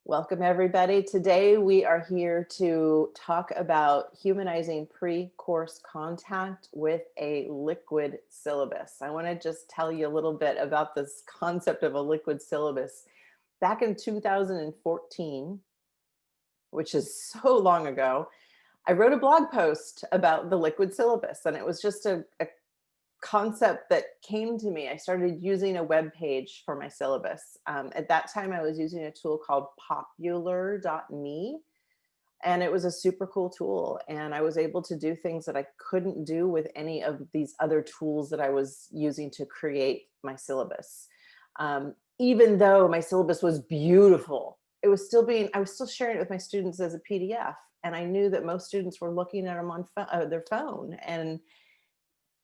Welcome, everybody. Today we are here to talk about humanizing pre-course contact with a liquid syllabus. I want to just tell you a little bit about this concept of a liquid syllabus. Back in 2014, which is so long ago, I wrote a blog post about the liquid syllabus, and it was just a concept that came to me. I started using a web page for my syllabus. At that time, I was using a tool called popular.me, and it was a super cool tool. And I was able to do things that I couldn't do with any of these other tools that I was using to create my syllabus. Even though my syllabus was beautiful, I was still sharing it with my students as a PDF. And I knew that most students were looking at them on their phone. And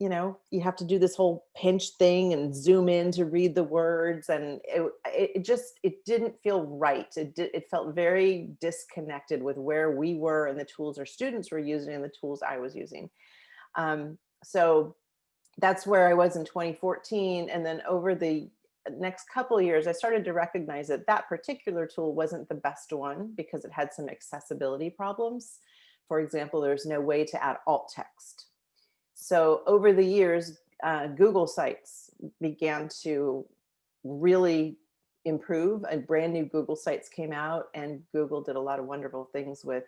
you have to do this whole pinch thing and zoom in to read the words. And it didn't feel right. It felt very disconnected with where we were and the tools our students were using and the tools I was using. So that's where I was in 2014. And then over the next couple of years, I started to recognize that that particular tool wasn't the best one because it had some accessibility problems. For example, there's no way to add alt text. So over the years, Google Sites began to really improve, and brand new Google Sites came out, and Google did a lot of wonderful things with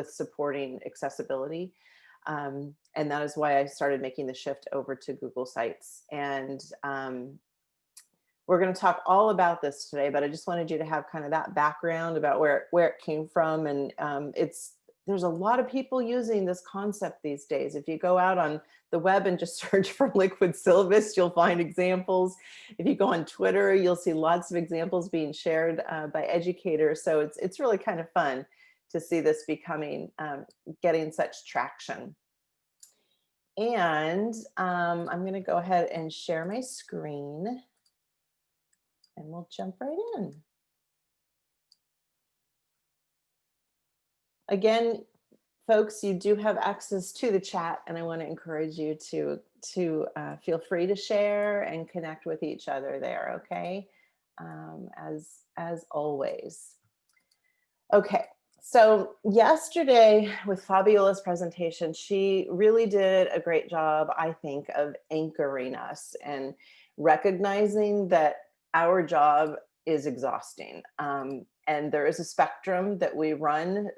supporting accessibility. And that is why I started making the shift over to Google Sites. And we're going to talk all about this today, but I just wanted you to have kind of that background about where it came from. And there's a lot of people using this concept these days. If you go out on the web and just search for liquid syllabus, you'll find examples. If you go on Twitter, you'll see lots of examples being shared by educators. So it's really kind of fun to see this getting such traction. And I'm going to go ahead and share my screen, and we'll jump right in. Again, folks, you do have access to the chat, and I want to encourage you to feel free to share and connect with each other there, okay? As always. Okay, so yesterday with Fabiola's presentation, she really did a great job, I think, of anchoring us and recognizing that our job is exhausting. And there is a spectrum that we run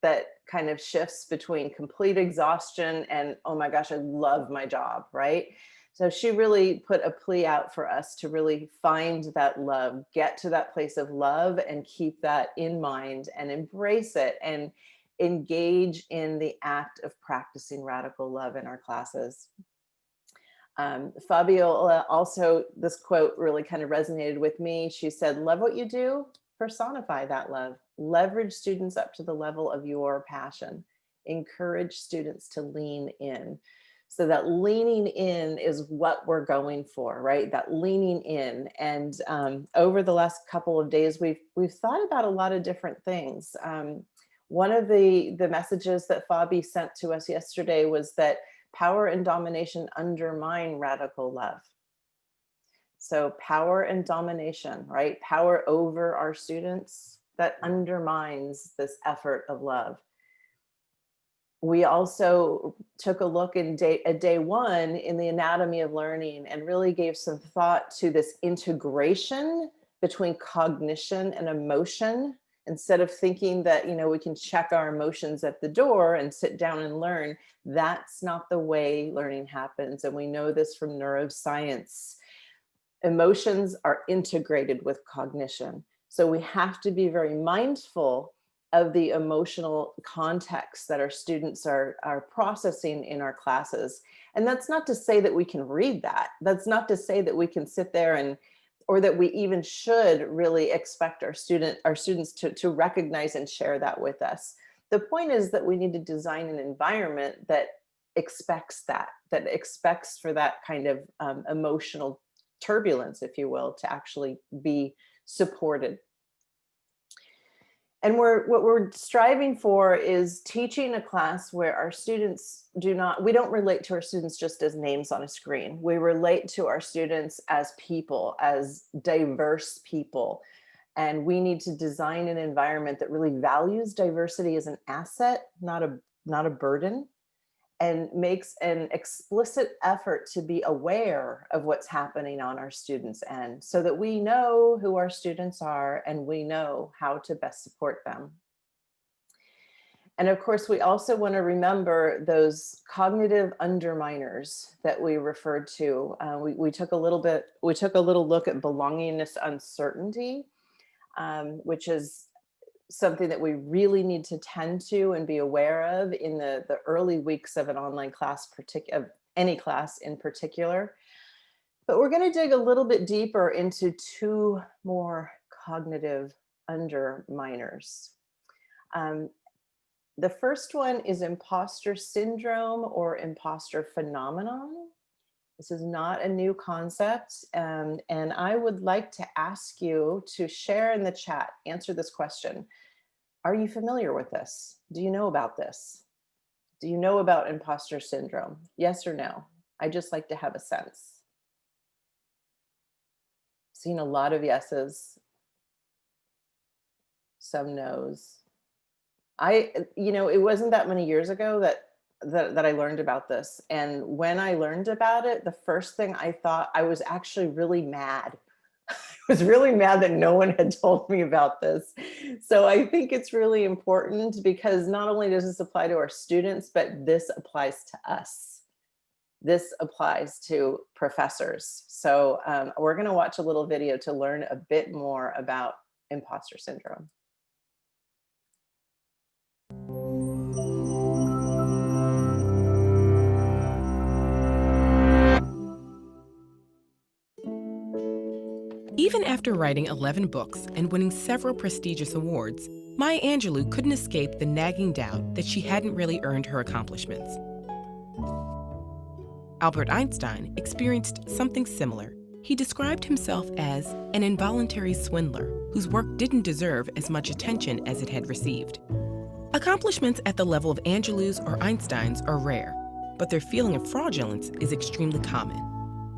that kind of shifts between complete exhaustion and, oh my gosh, I love my job, right? So she really put a plea out for us to really find that love, get to that place of love and keep that in mind and embrace it and engage in the act of practicing radical love in our classes. Fabiola also, this quote really kind of resonated with me. She said, love what you do, personify that love, leverage students up to the level of your passion, encourage students to lean in. So that leaning in is what we're going for, right? That leaning in. And over the last couple of days, we've thought about a lot of different things. One of the messages that Fabi sent to us yesterday was that power and domination undermine radical love. So power and domination, right? Power over our students, that undermines this effort of love. We also took a look at day one in the anatomy of learning and really gave some thought to this integration between cognition and emotion. Instead of thinking that, we can check our emotions at the door and sit down and learn, that's not the way learning happens. And we know this from neuroscience. Emotions are integrated with cognition. So we have to be very mindful of the emotional context that our students are processing in our classes. And that's not to say that we can read that. That's not to say that we can sit there or that we even should really expect our students to recognize and share that with us. The point is that we need to design an environment that expects expects for that kind of emotional turbulence, if you will, to actually be supported. And what we're striving for is teaching a class where our students we don't relate to our students just as names on a screen. We relate to our students as people, as diverse people, And we need to design an environment that really values diversity as an asset, not a burden, and makes an explicit effort to be aware of what's happening on our students' end so that we know who our students are and we know how to best support them. And of course, we also want to remember those cognitive underminers that we referred to. We took a little look at belongingness uncertainty, which is something that we really need to tend to and be aware of in the early weeks of an online class, of any class in particular. But we're going to dig a little bit deeper into two more cognitive underminers. The first one is imposter syndrome or imposter phenomenon. This is not a new concept. And I would like to ask you to share in the chat, answer this question. Are you familiar with this? Do you know about this? Do you know about imposter syndrome? Yes or no? I just like to have a sense. Seen a lot of yeses, some no's. It wasn't that many years ago that I learned about this. And when I learned about it, the first thing I thought, I was actually really mad. I was really mad that no one had told me about this. So I think it's really important because not only does this apply to our students, but this applies to us. This applies to professors. So we're going to watch a little video to learn a bit more about imposter syndrome. Even after writing 11 books and winning several prestigious awards, Maya Angelou couldn't escape the nagging doubt that she hadn't really earned her accomplishments. Albert Einstein experienced something similar. He described himself as an involuntary swindler whose work didn't deserve as much attention as it had received. Accomplishments at the level of Angelou's or Einstein's are rare, but their feeling of fraudulence is extremely common.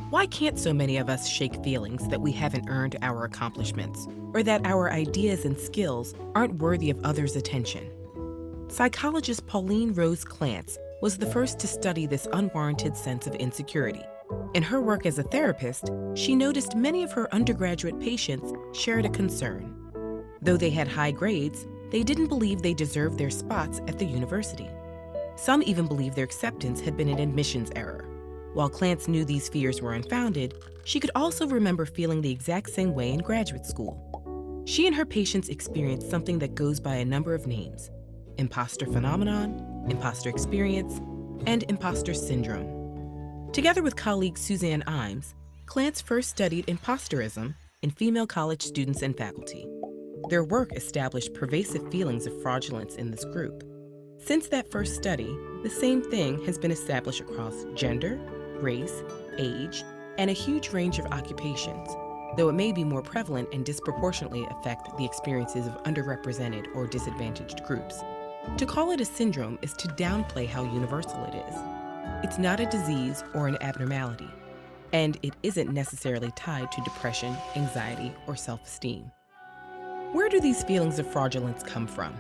Why can't so many of us shake feelings that we haven't earned our accomplishments, or that our ideas and skills aren't worthy of others' attention? Psychologist Pauline Rose Clance was the first to study this unwarranted sense of insecurity. In her work as a therapist, she noticed many of her undergraduate patients shared a concern. Though they had high grades, they didn't believe they deserved their spots at the university. Some even believed their acceptance had been an admissions error. While Clance knew these fears were unfounded, she could also remember feeling the exact same way in graduate school. She and her patients experienced something that goes by a number of names: imposter phenomenon, imposter experience, and imposter syndrome. Together with colleague Suzanne Imes, Clance first studied imposterism in female college students and faculty. Their work established pervasive feelings of fraudulence in this group. Since that first study, the same thing has been established across gender, race, age, and a huge range of occupations, though it may be more prevalent and disproportionately affect the experiences of underrepresented or disadvantaged groups. To call it a syndrome is to downplay how universal it is. It's not a disease or an abnormality, and it isn't necessarily tied to depression, anxiety, or self-esteem. Where do these feelings of fraudulence come from?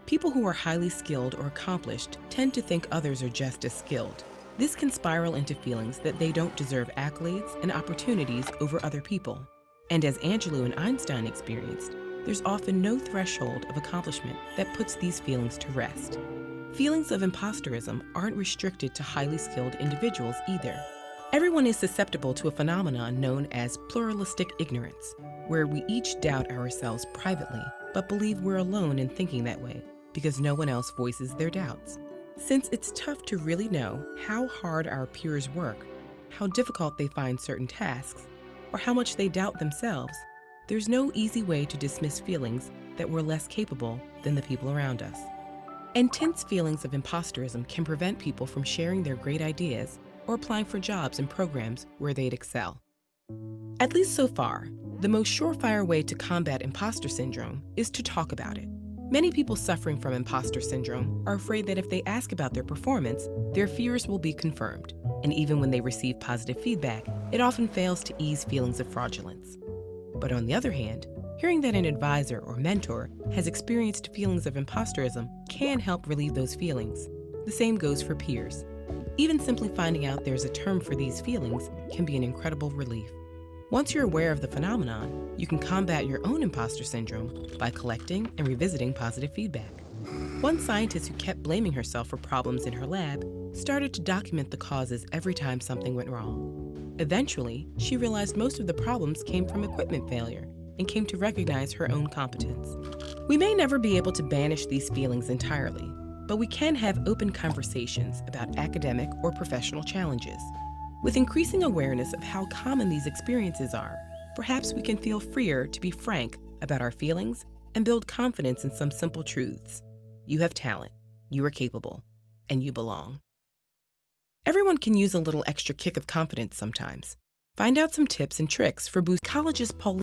People who are highly skilled or accomplished tend to think others are just as skilled. This can spiral into feelings that they don't deserve accolades and opportunities over other people. And as Angelou and Einstein experienced, there's often no threshold of accomplishment that puts these feelings to rest. Feelings of imposterism aren't restricted to highly skilled individuals either. Everyone is susceptible to a phenomenon known as pluralistic ignorance, where we each doubt ourselves privately, but believe we're alone in thinking that way because no one else voices their doubts. Since it's tough to really know how hard our peers work, how difficult they find certain tasks, or how much they doubt themselves, there's no easy way to dismiss feelings that we're less capable than the people around us. Intense feelings of imposterism can prevent people from sharing their great ideas or applying for jobs and programs where they'd excel. At least so far, the most surefire way to combat imposter syndrome is to talk about it. Many people suffering from imposter syndrome are afraid that if they ask about their performance, their fears will be confirmed. And even when they receive positive feedback, it often fails to ease feelings of fraudulence. But on the other hand, Hearing that an advisor or mentor has experienced feelings of imposterism can help relieve those feelings. The same goes for peers. Even simply finding out there's a term for these feelings can be an incredible relief. Once you're aware of the phenomenon, you can combat your own imposter syndrome by collecting and revisiting positive feedback. One scientist who kept blaming herself for problems in her lab started to document the causes every time something went wrong. Eventually, she realized most of the problems came from equipment failure and came to recognize her own competence. We may never be able to banish these feelings entirely, but we can have open conversations about academic or professional challenges. With increasing awareness of how common these experiences are, perhaps we can feel freer to be frank about our feelings and build confidence in some simple truths. You have talent, you are capable, and you belong. Everyone can use a little extra kick of confidence sometimes. Find out some tips and tricks for boosting colleges' poll.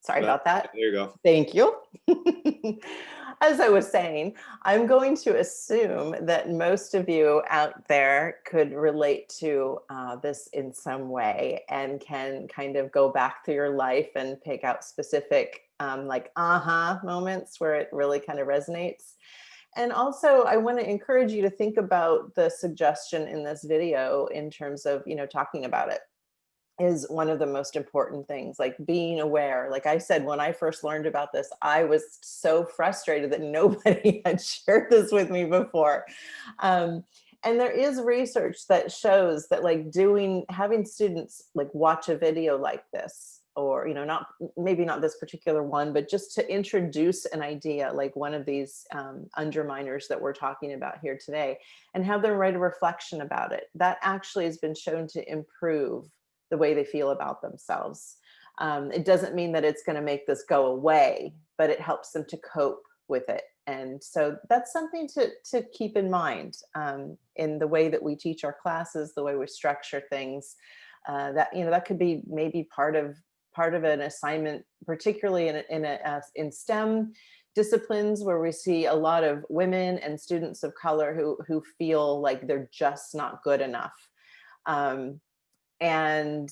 Sorry about that. There you go. Thank you. As I was saying, I'm going to assume that most of you out there could relate to this in some way and can kind of go back through your life and pick out specific like aha moments where it really kind of resonates. And also, I want to encourage you to think about the suggestion in this video in terms of, talking about it is one of the most important things, like being aware. Like I said, when I first learned about this, I was so frustrated that nobody had shared this with me before. And there is research that shows that like having students like watch a video like this, or, maybe not this particular one, but just to introduce an idea like one of these underminers that we're talking about here today, and have them write a reflection about it. That actually has been shown to improve the way they feel about themselves. It doesn't mean that it's going to make this go away, but it helps them to cope with it. And so that's something to keep in mind in the way that we teach our classes, the way we structure things. That could be maybe part of an assignment, particularly in STEM disciplines where we see a lot of women and students of color who feel like they're just not good enough. And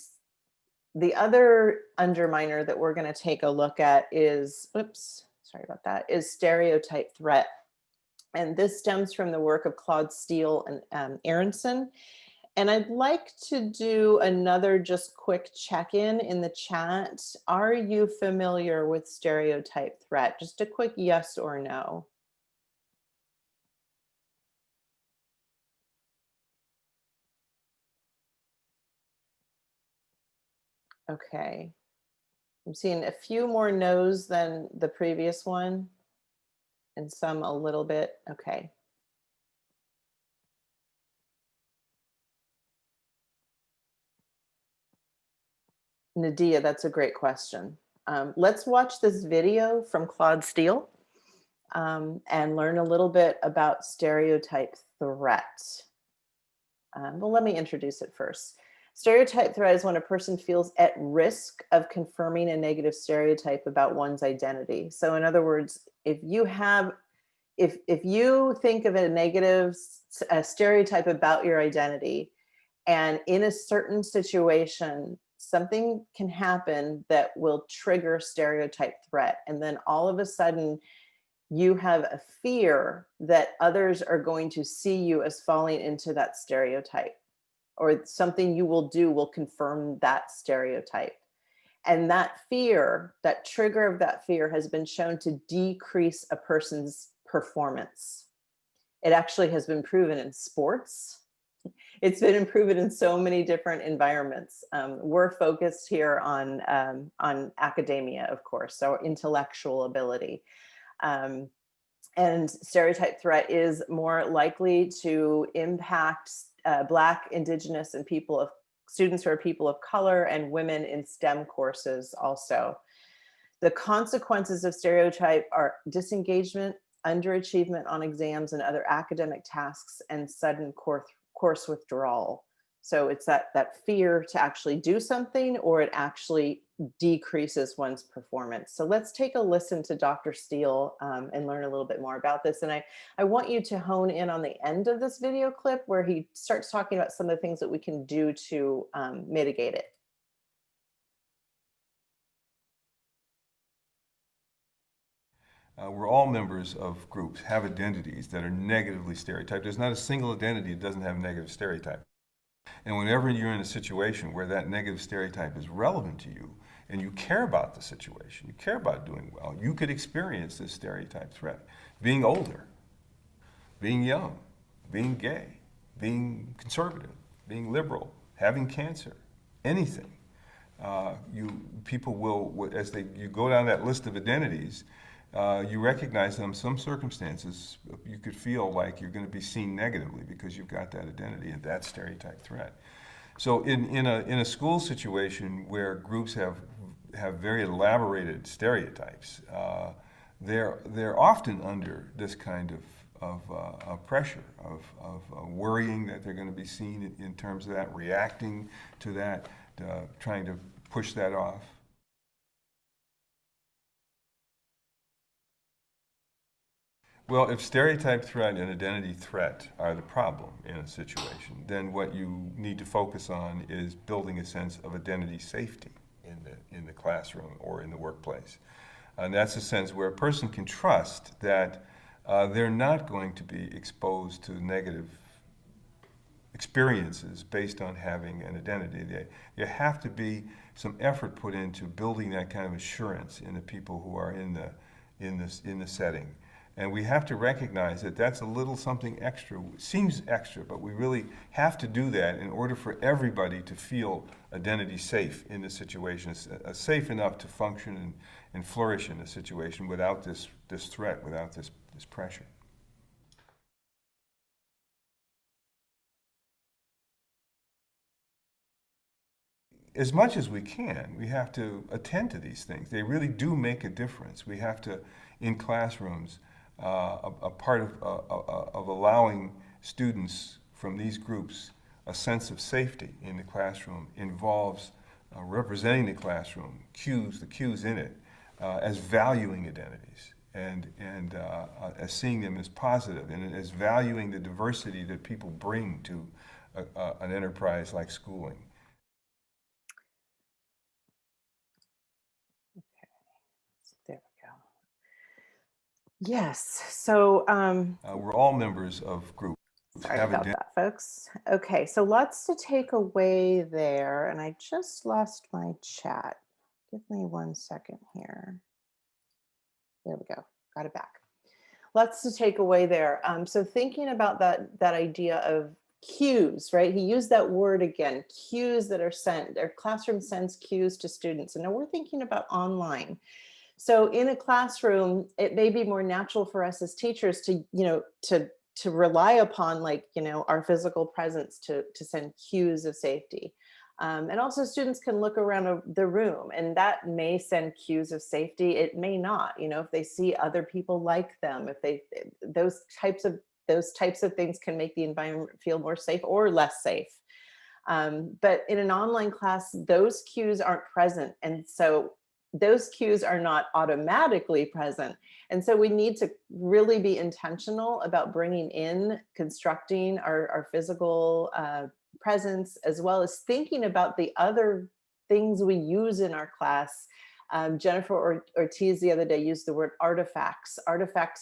the other underminer that we're going to take a look at is, is stereotype threat. And this stems from the work of Claude Steele and Aronson. And I'd like to do another just quick check-in in the chat. Are you familiar with stereotype threat? Just a quick yes or no. Okay, I'm seeing a few more no's than the previous one, and some a little bit. Okay. Nadia, that's a great question. Let's watch this video from Claude Steele and learn a little bit about stereotype threat. Well, let me introduce it first. Stereotype threat is when a person feels at risk of confirming a negative stereotype about one's identity. So in other words, if you think of a negative stereotype about your identity, and in a certain situation, something can happen that will trigger stereotype threat. And then all of a sudden, you have a fear that others are going to see you as falling into that stereotype, or something you will do will confirm that stereotype. And that fear, that trigger of that fear has been shown to decrease a person's performance. It actually has been proven in sports. It's been proven in so many different environments. We're focused here on academia, of course, so intellectual ability. And stereotype threat is more likely to impact Black, Indigenous, and students who are people of color, and women in STEM courses also. The consequences of stereotype are disengagement, underachievement on exams and other academic tasks, and sudden course withdrawal. So it's that fear to actually do something, or it actually decreases one's performance. So let's take a listen to Dr. Steele and learn a little bit more about this. And I want you to hone in on the end of this video clip where he starts talking about some of the things that we can do to mitigate it. We're all members of groups, have identities that are negatively stereotyped. There's not a single identity that doesn't have a negative stereotype. And whenever you're in a situation where that negative stereotype is relevant to you, and you care about the situation, you care about doing well, you could experience this stereotype threat. Being older, being young, being gay, being conservative, being liberal, having cancer, anything. People will, as you go down that list of identities, you recognize that in some circumstances, you could feel like you're going to be seen negatively because you've got that identity and that stereotype threat. So in a school situation where groups have very elaborated stereotypes, they're often under this kind of pressure, of worrying that they're going to be seen in terms of that, reacting to that, trying to push that off. Well, if stereotype threat and identity threat are the problem in a situation, then what you need to focus on is building a sense of identity safety in the classroom or in the workplace. And that's a sense where a person can trust that they're not going to be exposed to negative experiences based on having an identity. There have to be some effort put into building that kind of assurance in the people who are in the setting. And we have to recognize that that's a little something extra. It seems extra, but we really have to do that in order for everybody to feel identity safe in the situation, safe enough to function and flourish in the situation without this threat, without this pressure. As much as we can, we have to attend to these things. They really do make a difference. We have to, in classrooms, a part of allowing students from these groups a sense of safety in the classroom involves representing the classroom, the cues in it, as valuing identities and as seeing them as positive and as valuing the diversity that people bring to an enterprise like schooling. There we go. Yes. So we're all members of groups. Sorry about that, folks. Okay, so lots to take away there. And I just lost my chat. Give me 1 second here. There we go. Got it back. Lots to take away there. So thinking about that idea of cues, right? He used that word again, cues that are sent. Their classroom sends cues to students. And now we're thinking about online. So in a classroom, it may be more natural for us as teachers to, to rely upon, like, our physical presence to send cues of safety. And also students can look around the room and that may send cues of safety. It may not, if they see other people like them, those types of things can make the environment feel more safe or less safe. But in an online class, those cues aren't present. And so those cues are not automatically present. And so we need to really be intentional about constructing our physical presence, as well as thinking about the other things we use in our class. Jennifer Ortiz the other day used the word artifacts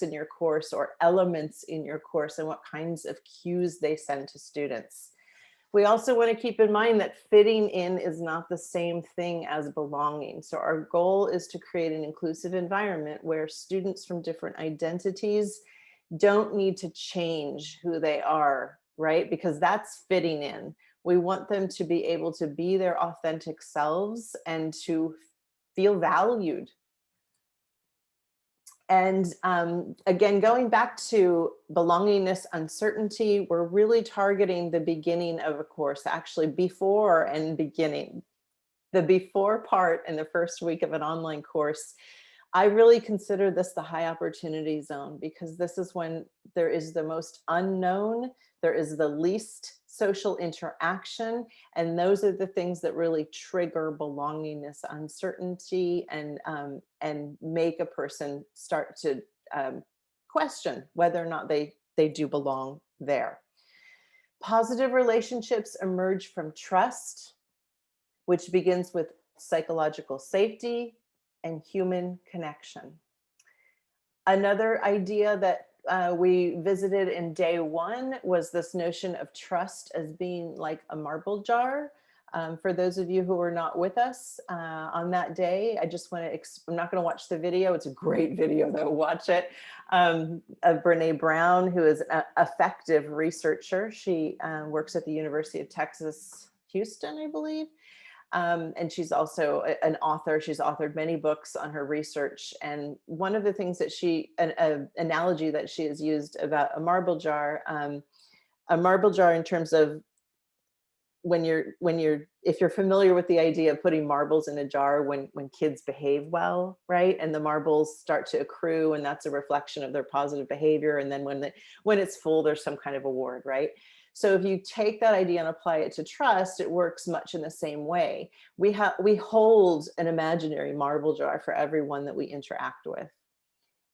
in your course, or elements in your course, and what kinds of cues they send to students. We also want to keep in mind that fitting in is not the same thing as belonging. So our goal is to create an inclusive environment where students from different identities don't need to change who they are, right? Because that's fitting in. We want them to be able to be their authentic selves and to feel valued. And again, going back to belongingness, uncertainty, we're really targeting the beginning of a course, actually before and beginning. The before part in the first week of an online course, I really consider this the high opportunity zone, because this is when there is the most unknown, there is the least social interaction. And those are the things that really trigger belongingness, uncertainty, and make a person start to question whether or not they do belong there. Positive relationships emerge from trust, which begins with psychological safety and human connection. Another idea that we visited in day one was this notion of trust as being like a marble jar. For those of you who were not with us on that day, I just want to, I'm not going to watch the video. It's a great video though, watch it, of Brene Brown, who is an effective researcher. She works at the University of Texas, Houston, I believe. And she's also an author. She's authored many books on her research. And one of the things that an analogy that she has used about a marble jar in terms of if you're familiar with the idea of putting marbles in a jar when kids behave well, right? And the marbles start to accrue, and that's a reflection of their positive behavior. And then when it's full, there's some kind of award, right? So if you take that idea and apply it to trust, it works much in the same way. We hold an imaginary marble jar for everyone that we interact with.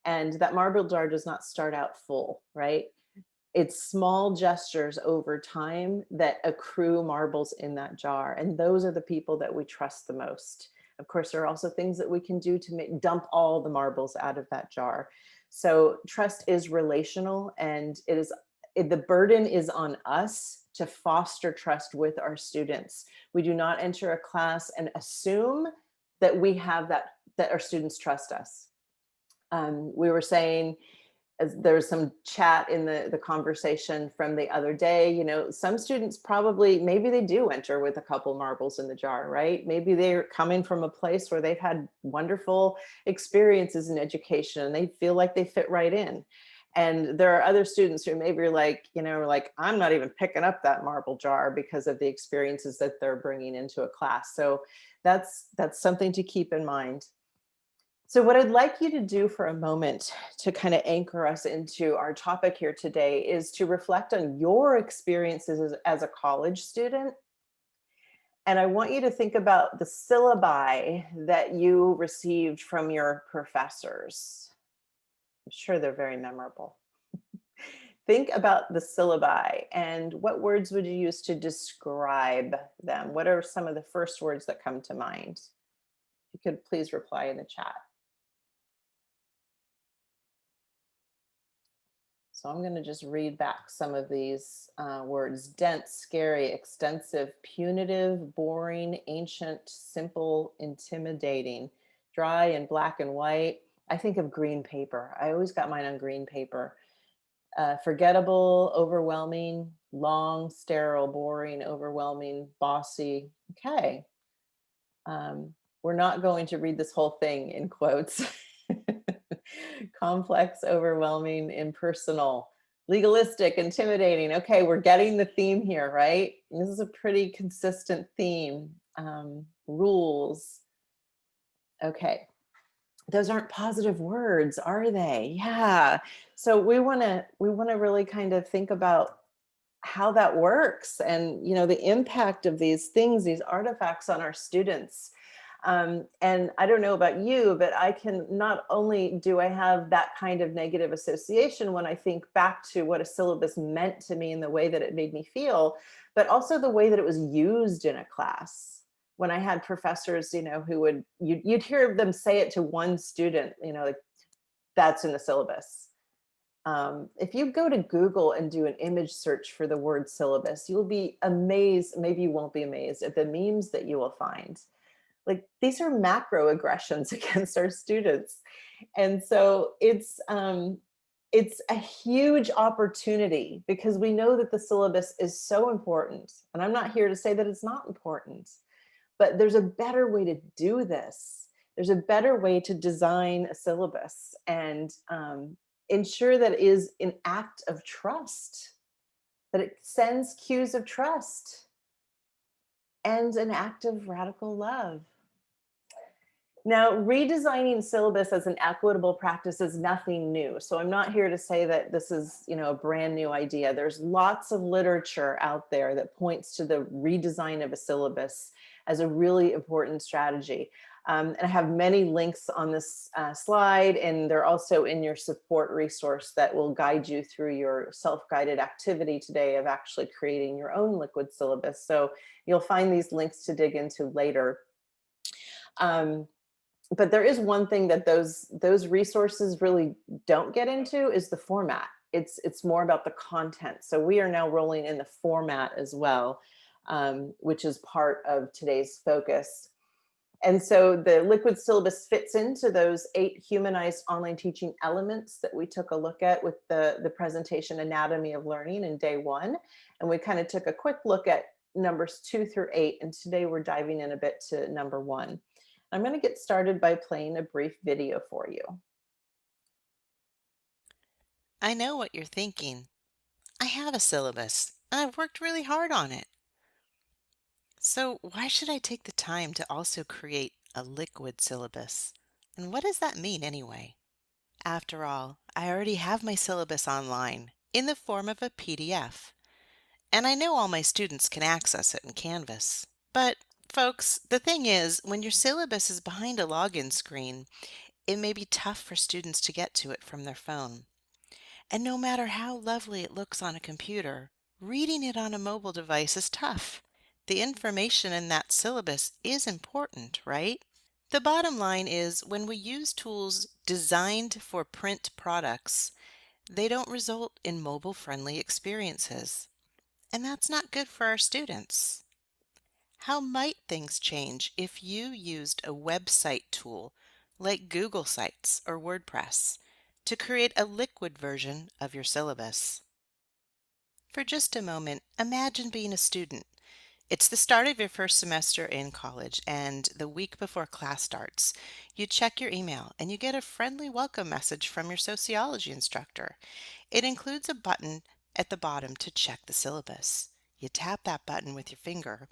And that marble jar does not start out full, right? It's small gestures over time that accrue marbles in that jar. And those are the people that we trust the most. Of course, there are also things that we can do to dump all the marbles out of that jar. So trust is relational, and the burden is on us to foster trust with our students. We do not enter a class and assume that we have that our students trust us. We were saying, there was some chat in the conversation from the other day, some students maybe they do enter with a couple marbles in the jar, right? Maybe they're coming from a place where they've had wonderful experiences in education and they feel like they fit right in. And there are other students who maybe are like, I'm not even picking up that marble jar because of the experiences that they're bringing into a class. So that's something to keep in mind. So what I'd like you to do for a moment to kind of anchor us into our topic here today is to reflect on your experiences as a college student. And I want you to think about the syllabi that you received from your professors. I'm sure they're very memorable. Think about the syllabi and what words would you use to describe them? What are some of the first words that come to mind? If you could please reply in the chat. So I'm going to just read back some of these words: dense, scary, extensive, punitive, boring, ancient, simple, intimidating, dry and black and white. I think of green paper. I always got mine on green paper. Forgettable, overwhelming, long, sterile, boring, overwhelming, bossy. Okay. We're not going to read this whole thing in quotes. Complex, overwhelming, impersonal, legalistic, intimidating. Okay, we're getting the theme here, right? This is a pretty consistent theme. Rules. Okay. Those aren't positive words, are they? Yeah. So we want to really kind of think about how that works and, the impact of these things, these artifacts on our students. And I don't know about you, but I can, not only do I have that kind of negative association when I think back to what a syllabus meant to me and the way that it made me feel, but also the way that it was used in a class. When I had professors, who you'd hear them say it to one student, like, that's in the syllabus. If you go to Google and do an image search for the word syllabus, you'll be amazed. Maybe you won't be amazed at the memes that you will find. Like, these are macroaggressions against our students. And so it's a huge opportunity, because we know that the syllabus is so important. And I'm not here to say that it's not important, but there's a better way to do this. There's a better way to design a syllabus and ensure that it is an act of trust, that it sends cues of trust, and an act of radical love. Now, redesigning syllabus as an equitable practice is nothing new. So I'm not here to say that this is, a brand new idea. There's lots of literature out there that points to the redesign of a syllabus as a really important strategy. And I have many links on this slide, and they're also in your support resource that will guide you through your self-guided activity today of actually creating your own liquid syllabus. So you'll find these links to dig into later. Um, but there is one thing that those resources really don't get into is the format. It's more about the content. So we are now rolling in the format as well, which is part of today's focus. And so the liquid syllabus fits into those 8 humanized online teaching elements that we took a look at with the presentation Anatomy of Learning in day 1. And we kind of took a quick look at numbers 2 through 8. And today we're diving in a bit to number 1. I'm going to get started by playing a brief video for you. I know what you're thinking. I have a syllabus, and I've worked really hard on it. So why should I take the time to also create a liquid syllabus? And what does that mean anyway? After all, I already have my syllabus online in the form of a PDF, and I know all my students can access it in Canvas. But folks, the thing is, when your syllabus is behind a login screen, it may be tough for students to get to it from their phone. And no matter how lovely it looks on a computer, reading it on a mobile device is tough. The information in that syllabus is important, right? The bottom line is when we use tools designed for print products, they don't result in mobile-friendly experiences. And that's not good for our students. How might things change if you used a website tool like Google Sites or WordPress to create a liquid version of your syllabus? For just a moment, imagine being a student. It's the start of your first semester in college, and the week before class starts, you check your email and you get a friendly welcome message from your sociology instructor. It includes a button at the bottom to check the syllabus. You tap that button with your finger,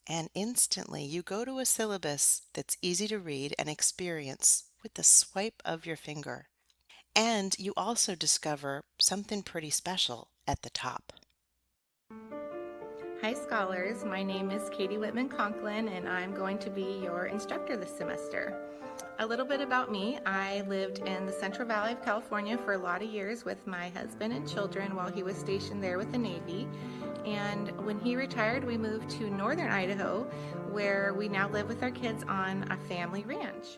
and instantly you go to a syllabus that's easy to read and experience with the swipe of your finger. And you also discover something pretty special at the top. Hi scholars, my name is Katie Whitman Conklin and I'm going to be your instructor this semester. A little bit about me, I lived in the Central Valley of California for a lot of years with my husband and children while he was stationed there with the Navy. And when he retired, we moved to northern Idaho where we now live with our kids on a family ranch.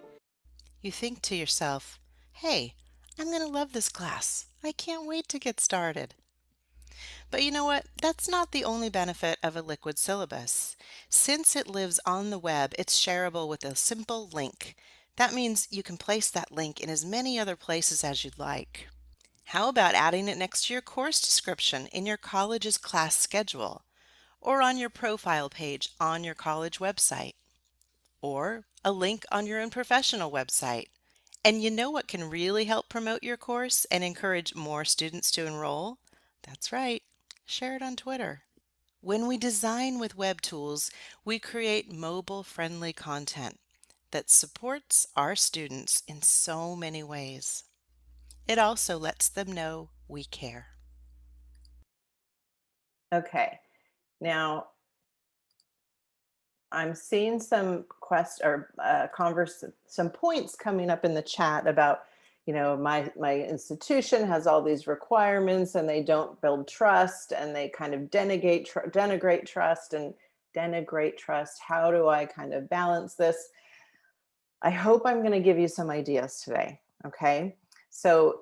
You think to yourself, hey, I'm going to love this class. I can't wait to get started. But you know what? That's not the only benefit of a liquid syllabus. Since it lives on the web, it's shareable with a simple link. That means you can place that link in as many other places as you'd like. How about adding it next to your course description in your college's class schedule, or on your profile page on your college website, or a link on your own professional website? And you know what can really help promote your course and encourage more students to enroll? That's right, share it on Twitter. When we design with web tools, we create mobile-friendly content that supports our students in so many ways. It also lets them know we care. Okay, now I'm seeing some some points coming up in the chat about, my institution has all these requirements and they don't build trust and they kind of denigrate trust and denigrate trust. How do I kind of balance this? I hope I'm going to give you some ideas today. Okay. So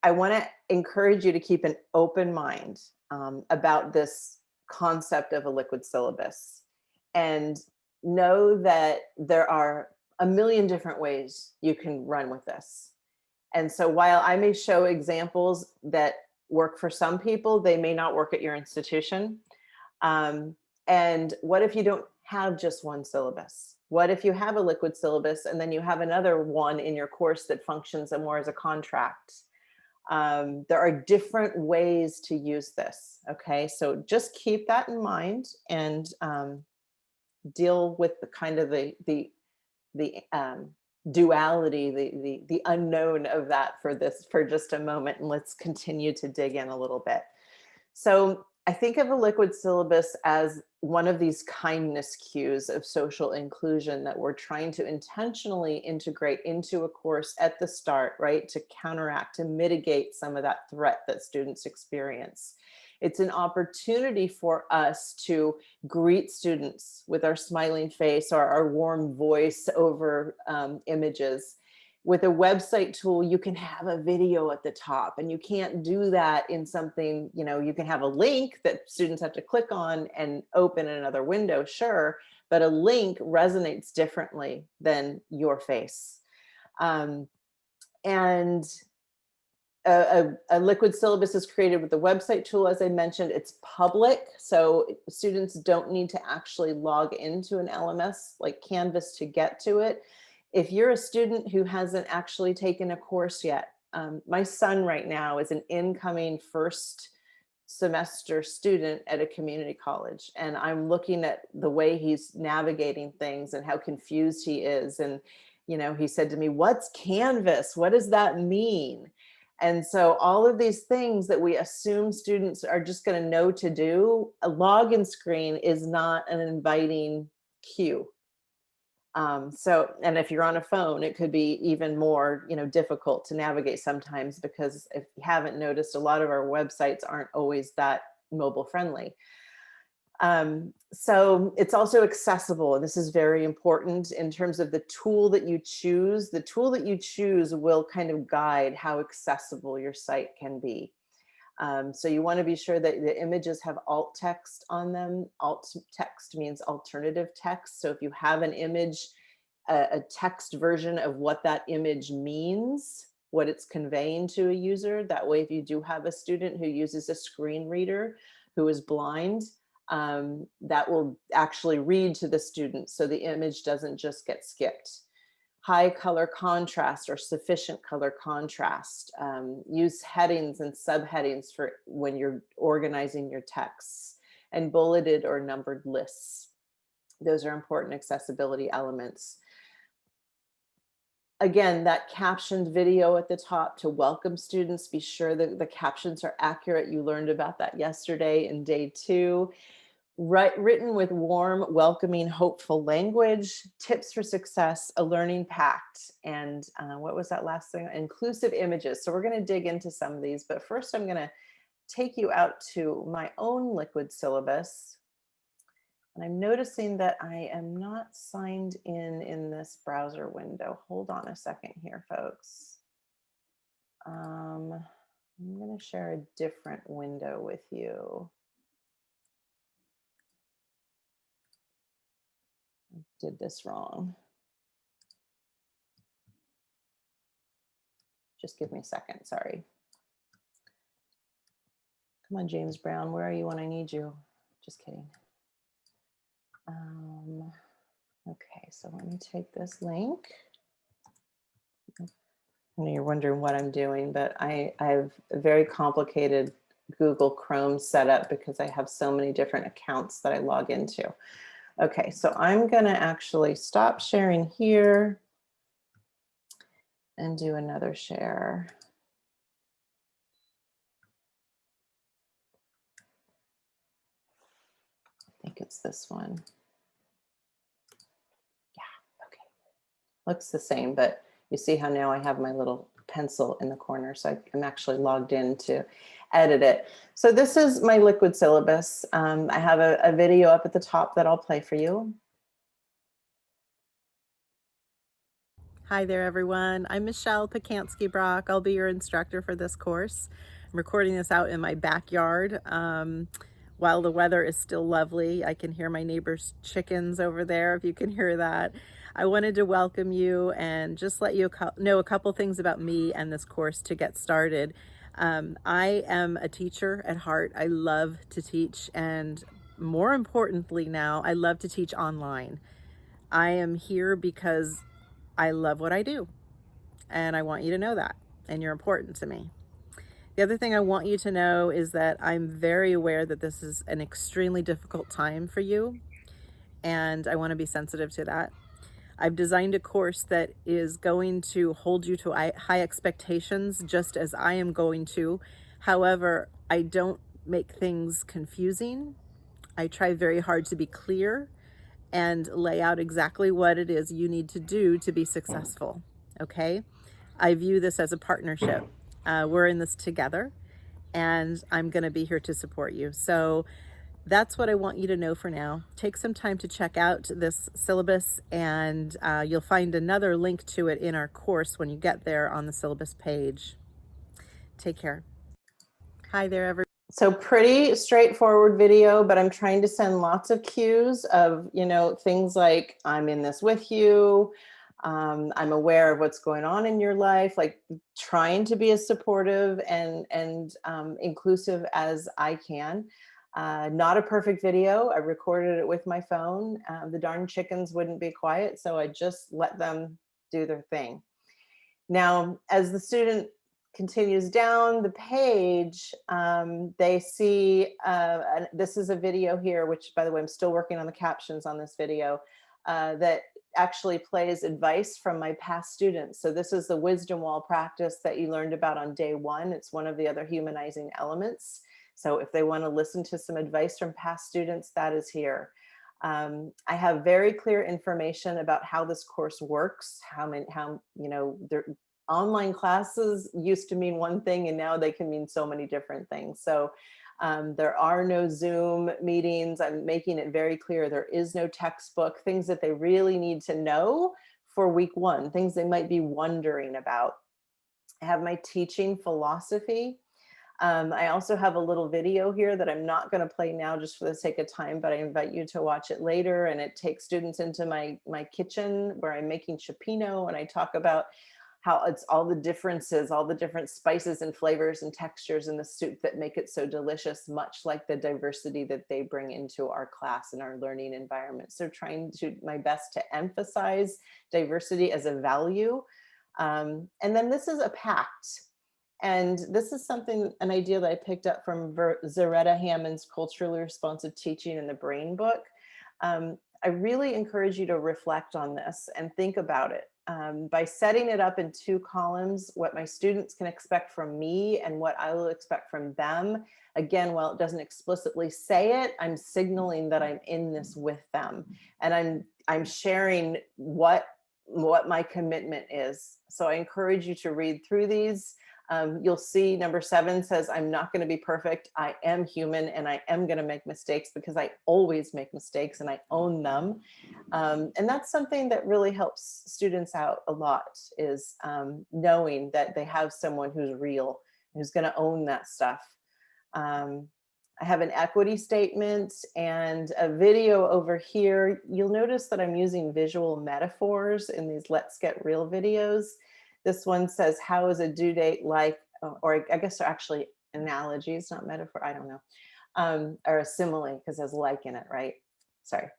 I want to encourage you to keep an open mind about this concept of a liquid syllabus, and know that there are a million different ways you can run with this. And so while I may show examples that work for some people, they may not work at your institution. Um, and what if you don't have just one syllabus? What if you have a liquid syllabus and then you have another one in your course that functions more as a contract? There are different ways to use this. Okay, so just keep that in mind and deal with the kind of the duality, the unknown of that for just a moment, and let's continue to dig in a little bit. So I think of a liquid syllabus as one of these kindness cues of social inclusion that we're trying to intentionally integrate into a course at the start, right? To counteract, to mitigate some of that threat that students experience. It's an opportunity for us to greet students with our smiling face or our warm voice over images. With a website tool, you can have a video at the top, and you can't do that in something, you can have a link that students have to click on and open another window, sure, but a link resonates differently than your face. And a liquid syllabus is created with the website tool. As I mentioned, it's public, so students don't need to actually log into an LMS like Canvas to get to it. If you're a student who hasn't actually taken a course yet, my son right now is an incoming first semester student at a community college, and I'm looking at the way he's navigating things and how confused he is. And he said to me, "What's Canvas? What does that mean?" And so all of these things that we assume students are just going to know to do, a login screen is not an inviting cue. And if you're on a phone, it could be even more, difficult to navigate sometimes, because if you haven't noticed, a lot of our websites aren't always that mobile friendly. So it's also accessible. And this is very important in terms of the tool that you choose. The tool that you choose will kind of guide how accessible your site can be. So you want to be sure that the images have alt text on them. Alt text means alternative text. So if you have an image, a text version of what that image means, what it's conveying to a user, that way if you do have a student who uses a screen reader who is blind, that will actually read to the student, so the image doesn't just get skipped. High color contrast or sufficient color contrast. Use headings and subheadings for when you're organizing your texts, and bulleted or numbered lists. Those are important accessibility elements. Again, that captioned video at the top to welcome students, be sure that the captions are accurate. You learned about that yesterday in day 2. Written with warm, welcoming, hopeful language, tips for success, a learning pact, and what was that last thing? Inclusive images. So we're going to dig into some of these, but first I'm going to take you out to my own liquid syllabus. And I'm noticing that I am not signed in this browser window. Hold on a second here, folks. I'm going to share a different window with you. I did this wrong. Just give me a second, sorry. Come on, James Brown, where are you when I need you? Just kidding. Okay, so let me take this link. I know you're wondering what I'm doing, but I have a very complicated Google Chrome setup because I have so many different accounts that I log into. Okay, so I'm gonna actually stop sharing here and do another share. I think it's this one. Yeah, okay. Looks the same, but you see how now I have my little pencil in the corner, so I'm actually logged in to edit it. So this is my liquid syllabus. I have a video up at the top that I'll play for you. Hi there, everyone. I'm Michelle Pacansky-Brock. I'll be your instructor for this course. I'm recording this out in my backyard. While the weather is still lovely, I can hear my neighbor's chickens over there, if you can hear that. I wanted to welcome you and just let you know a couple things about me and this course to get started. I am a teacher at heart. I love to teach, and more importantly now, I love to teach online. I am here because I love what I do, and I want you to know that, and you're important to me. The other thing I want you to know is that I'm very aware that this is an extremely difficult time for you, and I want to be sensitive to that. I've designed a course that is going to hold you to high expectations, just as I am going to. However, I don't make things confusing. I try very hard to be clear and lay out exactly what it is you need to do to be successful. Okay? I view this as a partnership. We're in this together, and I'm going to be here to support you. So that's what I want you to know for now. Take some time to check out this syllabus, and you'll find another link to it in our course when you get there on the syllabus page. Take care. Hi there, everyone. So pretty straightforward video, but I'm trying to send lots of cues of, things like I'm in this with you. I'm aware of what's going on in your life, like trying to be as supportive and inclusive as I can. Not a perfect video. I recorded it with my phone. The darn chickens wouldn't be quiet, so I just let them do their thing. Now, as the student continues down the page, they see, this is a video here, which, by the way, I'm still working on the captions on this video, that actually plays advice from my past students. So this is the wisdom wall practice that you learned about on day one. It's one of the other humanizing elements. So if they want to listen to some advice from past students, that is here. I have very clear information about how this course works, online classes used to mean one thing and now they can mean so many different things. So there are no Zoom meetings. I'm making it very clear there is no textbook, things that they really need to know for week one, things they might be wondering about. I have my teaching philosophy. I also have a little video here that I'm not going to play now just for the sake of time, but I invite you to watch it later. And it takes students into my kitchen where I'm making cioppino, and I talk about how it's all the differences, all the different spices and flavors and textures in the soup that make it so delicious, much like the diversity that they bring into our class and our learning environment. So trying to my best to emphasize diversity as a value. And then this is a pact. And this is an idea that I picked up from Zaretta Hammond's Culturally Responsive Teaching in the Brain book. I really encourage you to reflect on this and think about it. By setting it up in 2 columns, what my students can expect from me and what I will expect from them. Again, while it doesn't explicitly say it, I'm signaling that I'm in this with them. And I'm sharing what my commitment is. So I encourage you to read through these. You'll see number 7 says, I'm not going to be perfect. I am human and I am going to make mistakes because I always make mistakes and I own them. And that's something that really helps students out a lot, is knowing that they have someone who's real, who's going to own that stuff. I have an equity statement and a video over here. You'll notice that I'm using visual metaphors in these Let's Get Real videos. This one says, how is a due date like, or I guess they're actually analogies, not metaphor, I don't know, or a simile, because there's like in it, right? Sorry.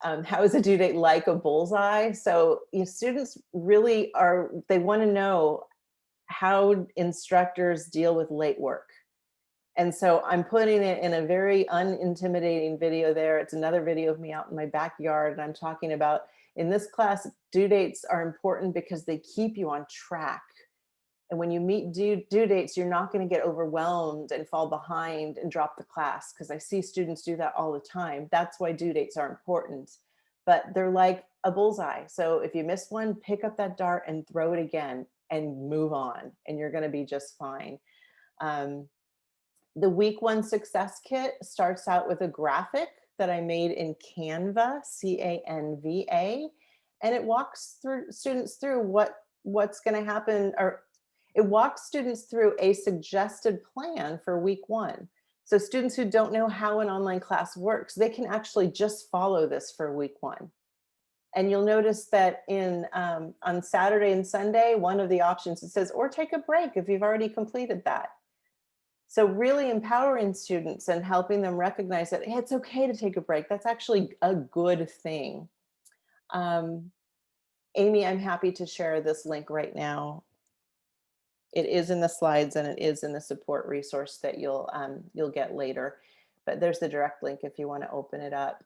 How is a due date like a bullseye? So students really they want to know how instructors deal with late work. And so I'm putting it in a very unintimidating video there. It's another video of me out in my backyard, and I'm talking about, in this class, due dates are important because they keep you on track. And when you meet due dates, you're not going to get overwhelmed and fall behind and drop the class, because I see students do that all the time. That's why due dates are important. But they're like a bullseye. So if you miss one, pick up that dart and throw it again and move on, and you're going to be just fine. The week 1 success kit starts out with a graphic that I made in Canva, C-A-N-V-A, and it walks students through what's going to happen, or it walks students through a suggested plan for week 1. So students who don't know how an online class works, they can actually just follow this for week 1. And you'll notice that on Saturday and Sunday, one of the options, it says, or take a break if you've already completed that. So really empowering students and helping them recognize that, hey, it's okay to take a break. That's actually a good thing. Amy, I'm happy to share this link right now. It is in the slides and it is in the support resource that you'll get later. But there's the direct link if you want to open it up.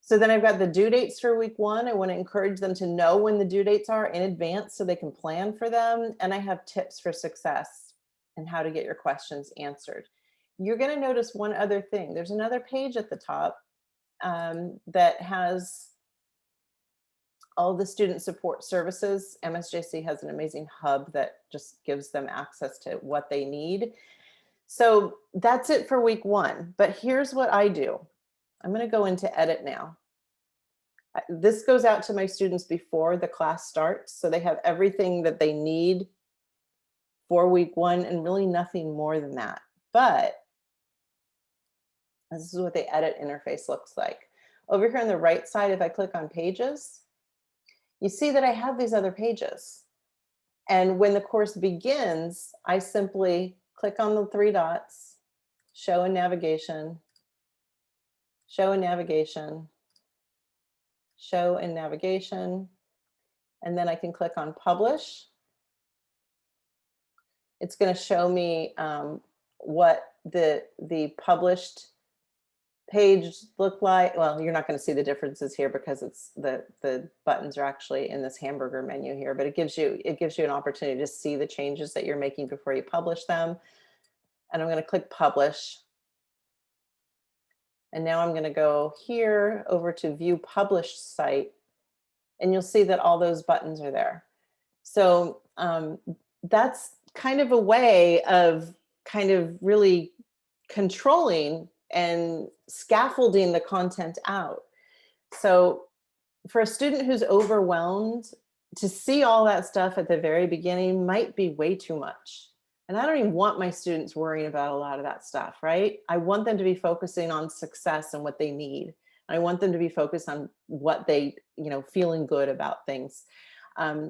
So then I've got the due dates for week 1. I want to encourage them to know when the due dates are in advance so they can plan for them. And I have tips for success and how to get your questions answered. You're going to notice one other thing. There's another page at the top that has all the student support services. MSJC has an amazing hub that just gives them access to what they need. So that's it for week 1. But here's what I do. I'm going to go into edit now. This goes out to my students before the class starts, so they have everything that they need for week 1 and really nothing more than that. But this is what the edit interface looks like. Over here on the right side, if I click on pages, you see that I have these other pages. And when the course begins, I simply click on the 3 dots, show and navigation, show and navigation, show and navigation, and then I can click on publish. It's going to show me what the published page look like. Well, you're not going to see the differences here because it's the buttons are actually in this hamburger menu here, but it gives you an opportunity to see the changes that you're making before you publish them. And I'm going to click publish. And now I'm going to go here over to view published site, and you'll see that all those buttons are there. So that's kind of a way of kind of really controlling and scaffolding the content out. So for a student who's overwhelmed, to see all that stuff at the very beginning might be way too much. And I don't even want my students worrying about a lot of that stuff, right? I want them to be focusing on success and what they need. I want them to be focused on what they, feeling good about things.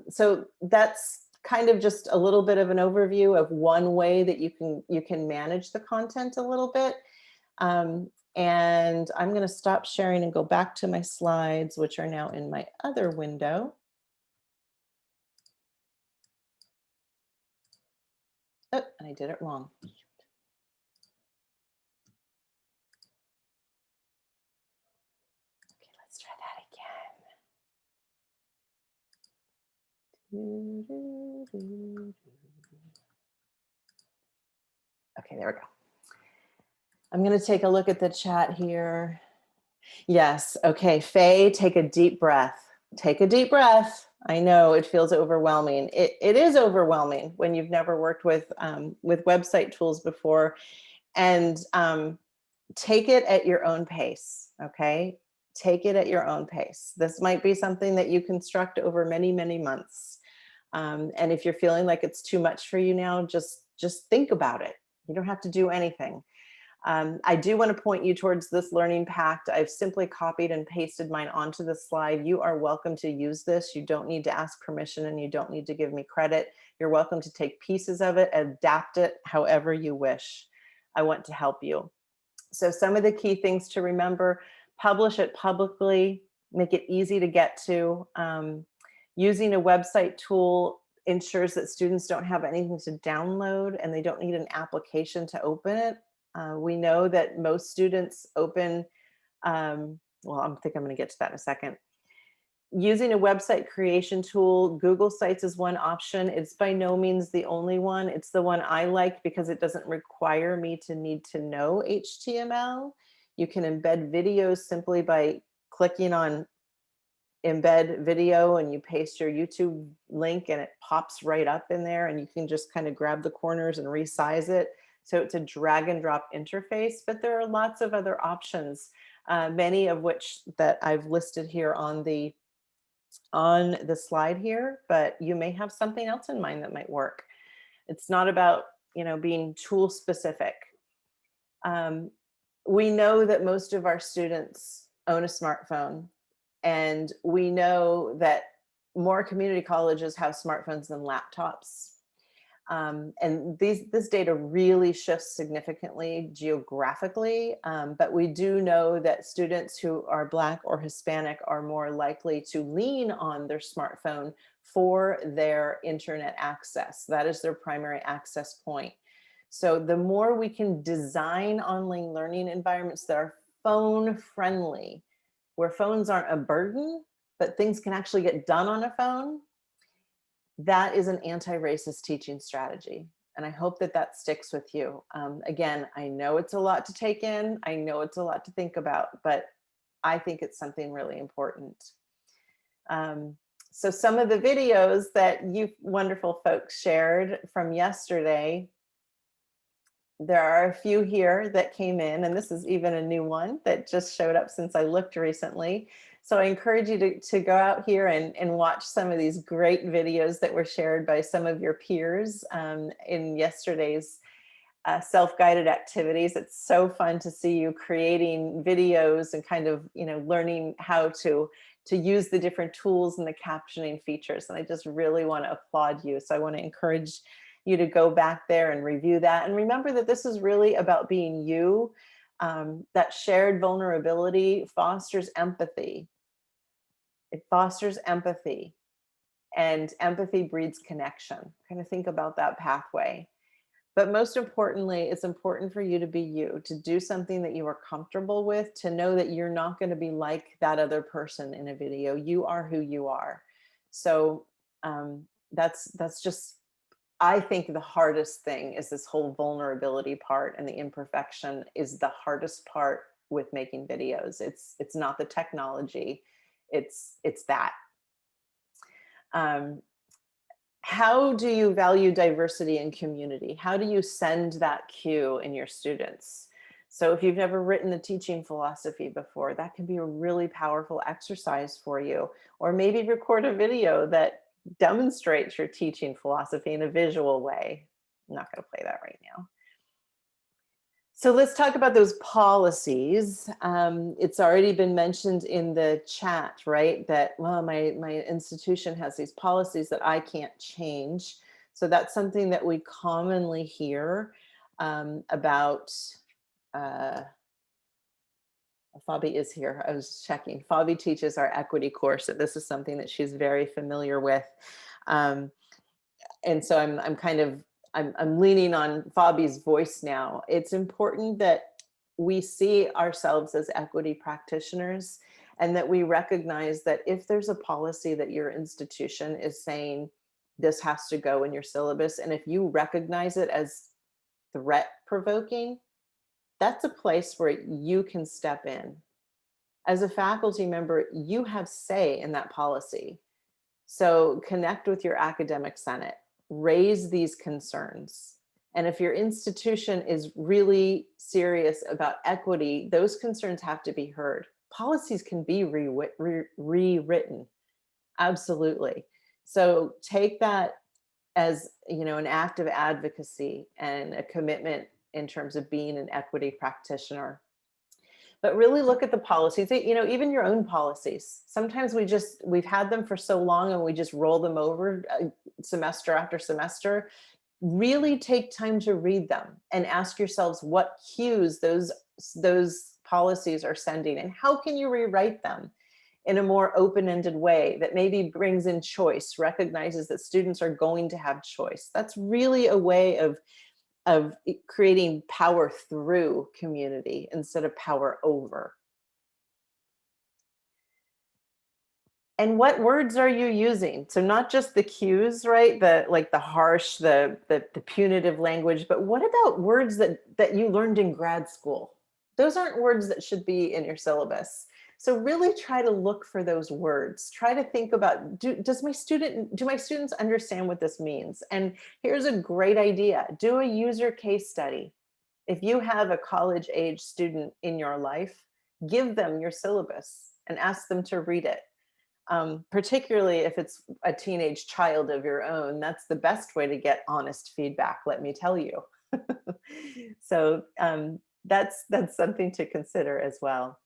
So that's kind of just a little bit of an overview of one way that you can manage the content a little bit. And I'm going to stop sharing and go back to my slides, which are now in my other window. Oh, and I did it wrong. Okay, let's try that again. Okay, there we go. I'm going to take a look at the chat here. Yes. Okay. Faye, take a deep breath. Take a deep breath. I know it feels overwhelming. It is overwhelming when you've never worked with website tools before, and take it at your own pace. Okay. Take it at your own pace. This might be something that you construct over many, many months. And if you're feeling like it's too much for you now, just think about it. You don't have to do anything. I do want to point you towards this learning pact. I've simply copied and pasted mine onto the slide. You are welcome to use this. You don't need to ask permission, and you don't need to give me credit. You're welcome to take pieces of it, adapt it however you wish. I want to help you. So some of the key things to remember: publish it publicly, make it easy to get to. Using a website tool ensures that students don't have anything to download and they don't need an application to open it. We know that most students open, well, I think I'm going to get to that in a second. Using a website creation tool, Google Sites is one option. It's by no means the only one. It's the one I like because it doesn't require me to need to know HTML. You can embed videos simply by clicking on embed video, and you paste your YouTube link and it pops right up in there, and you can just kind of grab the corners and resize it. So it's a drag and drop interface, but there are lots of other options, many of which that I've listed here on the slide here, but you may have something else in mind that might work. It's not about, being tool specific. We know that most of our students own a smartphone, and we know that more community colleges have smartphones than laptops. And this data really shifts significantly geographically, but we do know that students who are Black or Hispanic are more likely to lean on their smartphone for their internet access. That is their primary access point. So the more we can design online learning environments that are phone friendly, where phones aren't a burden, but things can actually get done on a phone, that is an anti-racist teaching strategy. And I hope that that sticks with you. Again, I know it's a lot to take in. I know it's a lot to think about, but I think it's something really important. So some of the videos that you wonderful folks shared from yesterday, there are a few here that came in, and this is even a new one that just showed up since I looked recently. So I encourage you to go out here and watch some of these great videos that were shared by some of your peers in yesterday's self-guided activities. It's so fun to see you creating videos and kind of, learning how to use the different tools and the captioning features. And I just really want to applaud you. So I want to encourage you to go back there and review that. And remember that this is really about being you. That shared vulnerability fosters empathy. It fosters empathy, and empathy breeds connection. Kind of think about that pathway. But most importantly, it's important for you to be you, to do something that you are comfortable with, to know that you're not going to be like that other person in a video. You are who you are. So that's just, I think the hardest thing is this whole vulnerability part, and the imperfection is the hardest part with making videos. It's not the technology, it's that. How do you value diversity and community? How do you send that cue in your students? So if you've never written the teaching philosophy before, that can be a really powerful exercise for you. Or maybe record a video that demonstrates your teaching philosophy in a visual way. I'm not going to play that right now. So let's talk about those policies. It's already been mentioned in the chat, right? That, well, my institution has these policies that I can't change. So that's something that we commonly hear about. Fabi is here. I was checking. Fabi teaches our equity course. So this is something that she's very familiar with. And so I'm leaning on Fabi's voice now. It's important that we see ourselves as equity practitioners, and that we recognize that if there's a policy that your institution is saying this has to go in your syllabus, and if you recognize it as threat provoking, that's a place where you can step in. As a faculty member, you have say in that policy. So connect with your academic senate, raise these concerns. And if your institution is really serious about equity, those concerns have to be heard. Policies can be rewritten, absolutely. So take that as, an act of advocacy and a commitment in terms of being an equity practitioner. But really look at the policies, even your own policies. Sometimes we've had them for so long and we just roll them over semester after semester. Really take time to read them and ask yourselves what cues those policies are sending, and how can you rewrite them in a more open-ended way that maybe brings in choice, recognizes that students are going to have choice. That's really a way of creating power through community instead of power over. And what words are you using? So not just the cues, right? The harsh, the punitive language, but what about words that you learned in grad school? Those aren't words that should be in your syllabus. So really try to look for those words. Try to think about, do my students understand what this means? And here's a great idea. Do a user case study. If you have a college age student in your life, give them your syllabus and ask them to read it. Particularly if it's a teenage child of your own, that's the best way to get honest feedback, let me tell you. So that's something to consider as well.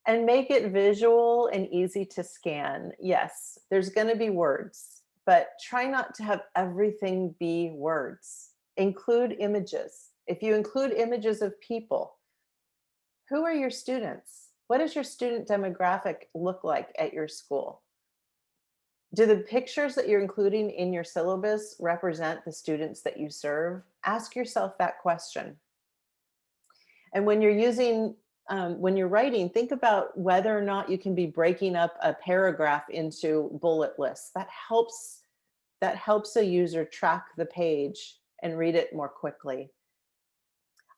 And make it visual and easy to scan. Yes, there's going to be words, but try not to have everything be words. Include images. If you include images of people, who are your students? What does your student demographic look like at your school? Do the pictures that you're including in your syllabus represent the students that you serve? Ask yourself that question. And when you're using when you're writing, think about whether or not you can be breaking up a paragraph into bullet lists. That helps a user track the page and read it more quickly.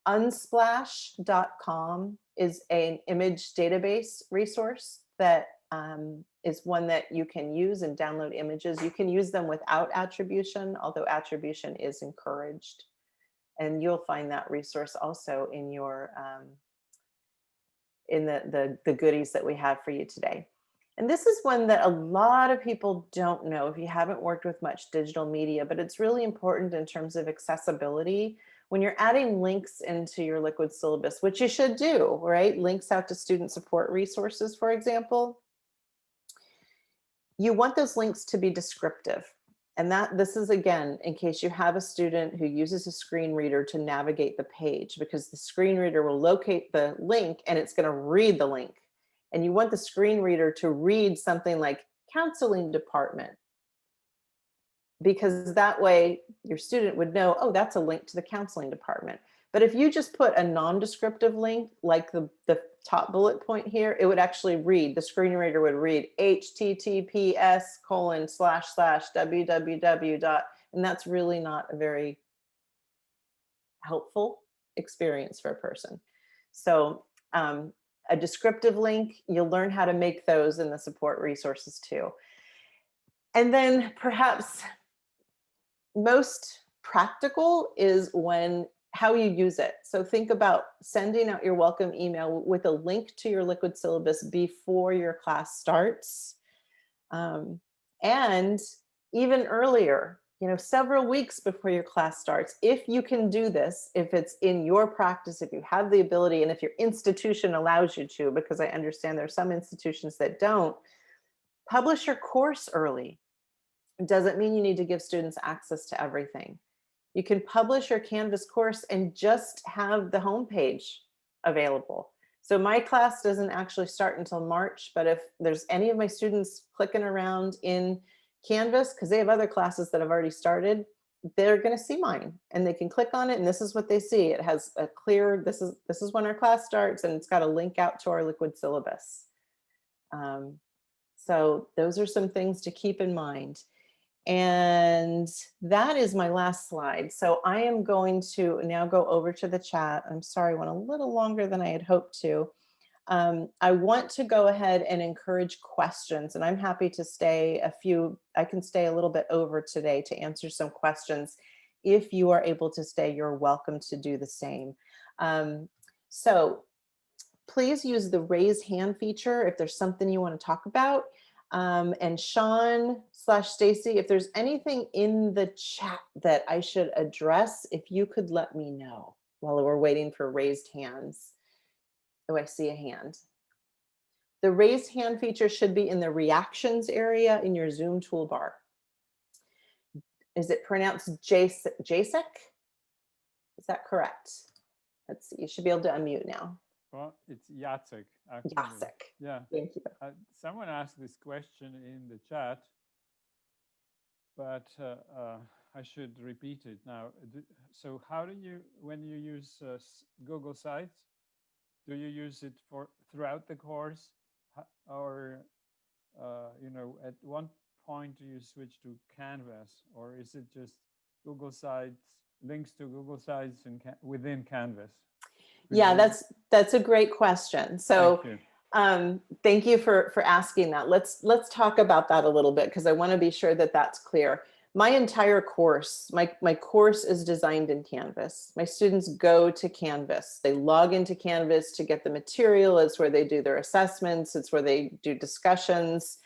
Unsplash.com is an image database resource that is one that you can use and download images. You can use them without attribution, although attribution is encouraged. And you'll find that resource also in your in the goodies that we have for you today. And this is one that a lot of people don't know if you haven't worked with much digital media, but it's really important in terms of accessibility. When you're adding links into your liquid syllabus, which you should do, right? Links out to student support resources, for example. You want those links to be descriptive. And this is, again, in case you have a student who uses a screen reader to navigate the page, because the screen reader will locate the link and it's going to read the link. And you want the screen reader to read something like counseling department, because that way your student would know, oh, that's a link to the counseling department. But if you just put a non-descriptive link, like the top bullet point here, it would actually read, the screen reader would read https://www. And that's really not a very helpful experience for a person. So a descriptive link, you'll learn how to make those in the support resources too. And then perhaps most practical is how you use it. So think about sending out your welcome email with a link to your liquid syllabus before your class starts. And even earlier, several weeks before your class starts, if you can do this, if it's in your practice, if you have the ability, and if your institution allows you to, because I understand there are some institutions that don't, publish your course early. It doesn't mean you need to give students access to everything. You can publish your Canvas course and just have the homepage available. So my class doesn't actually start until March, but if there's any of my students clicking around in Canvas, because they have other classes that have already started, they're going to see mine and they can click on it and this is what they see. It has a clear, this is when our class starts, and it's got a link out to our liquid syllabus. So those are some things to keep in mind. And that is my last slide. So I am going to now go over to the chat. I'm sorry, I went a little longer than I had hoped to. I want to go ahead and encourage questions, and I'm happy to stay I can stay a little bit over today to answer some questions. If you are able to stay, you're welcome to do the same. So please use the raise hand feature if there's something you want to talk about. And Sean/Stacy, if there's anything in the chat that I should address, if you could let me know while we're waiting for raised hands. Oh, I see a hand. The raised hand feature should be in the reactions area in your Zoom toolbar. Is it pronounced Jasek? Is that correct? Let's see, you should be able to unmute now. Well, it's Jacek. Jacek. Yeah. Thank you. Someone asked this question in the chat, but I should repeat it now. So how do you, when you use Google Sites, do you use it throughout the course, or at one point do you switch to Canvas, or is it just Google Sites, links to Google Sites within Canvas? Yeah, that's a great question. So thank you for asking that. Let's talk about that a little bit, because I want to be sure that that's clear. My entire course, my course is designed in Canvas. My students go to Canvas. They log into Canvas to get the material. It's where they do their assessments. It's where they do discussions.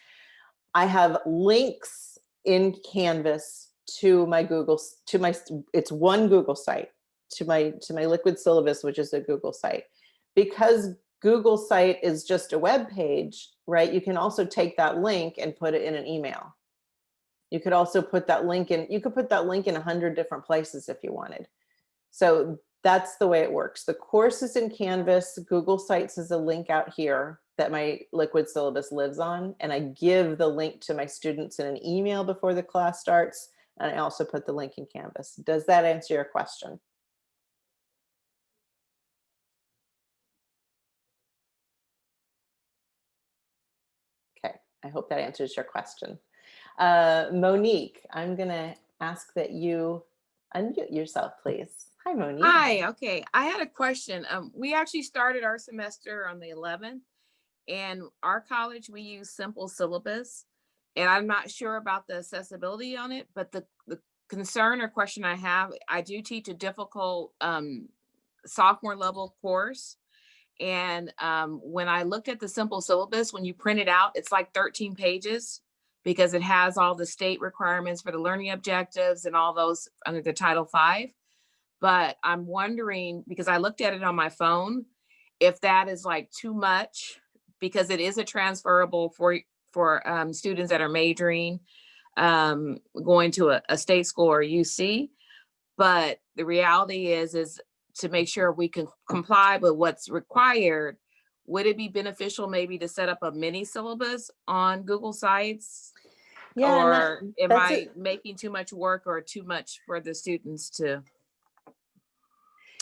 I have links in Canvas to my it's one Google site, to my liquid syllabus, which is a Google site. Because Google site is just a web page, right? You can also take that link and put it in an email. You could also put that link in, 100 different places if you wanted. So that's the way it works. The course is in Canvas. Google Sites is a link out here that my liquid syllabus lives on. And I give the link to my students in an email before the class starts. And I also put the link in Canvas. Does that answer your question? I hope that answers your question. Monique, I'm gonna ask that you unmute yourself, please. Hi, Monique. Hi, okay. I had a question. We actually started our semester on the 11th, and our college, we use simple syllabus. And I'm not sure about the accessibility on it, but the concern or question I have, I do teach a difficult sophomore level course. And when I looked at the simple syllabus, when you print it out, it's like 13 pages because it has all the state requirements for the learning objectives and all those under the Title V. But I'm wondering, because I looked at it on my phone, if that is like too much, because it is a transferable for students that are majoring, going to a state school or UC. But the reality is to make sure we can comply with what's required. Would it be beneficial maybe to set up a mini syllabus on Google Sites? Yeah, Or am that's I making too much work or too much for the students to?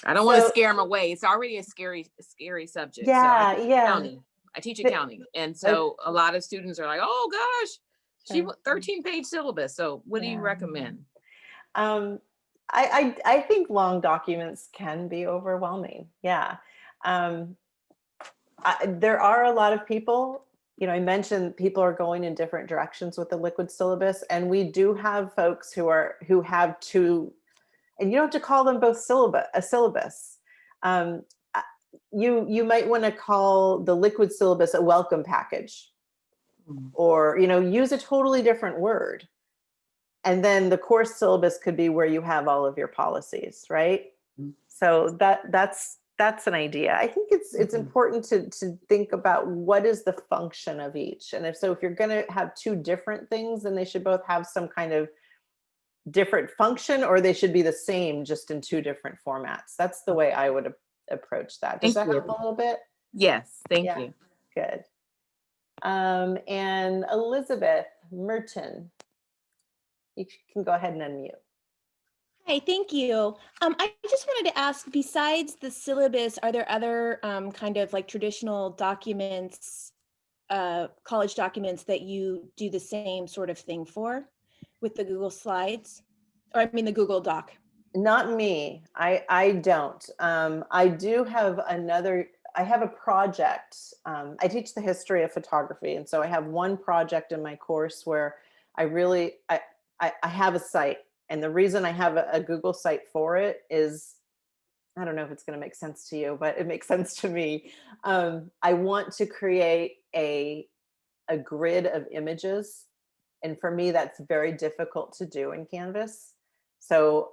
I don't want to scare them away. It's already a scary subject. So I teach accounting. I teach accounting. And so a lot of students are like, oh gosh, she 13-page syllabus. So what do you recommend? I think long documents can be overwhelming. Yeah. There are a lot of people, I mentioned people are going in different directions with the liquid syllabus, and we do have folks who have two. And you don't have to call them both a syllabus. You might want to call the liquid syllabus a welcome package, or use a totally different word. And then the course syllabus could be where you have all of your policies, right? So that's an idea. I think it's important to think about what is the function of each, and if you're going to have two different things, then they should both have some kind of different function, or they should be the same, just in two different formats. That's the way I would approach that. Does that help a little bit? Yes, thank you. Good. And Elizabeth Merton, you can go ahead and unmute. Hi, thank you. I just wanted to ask, besides the syllabus, are there other kind of like traditional documents, college documents that you do the same sort of thing for with the Google Slides? Or I mean the Google Doc. Not me. I don't. I do have I have a project. I teach the history of photography. And so I have one project in my course where I have a site. And the reason I have a Google site for it is, I don't know if it's going to make sense to you, but it makes sense to me. I want to create a grid of images. And for me, that's very difficult to do in Canvas. So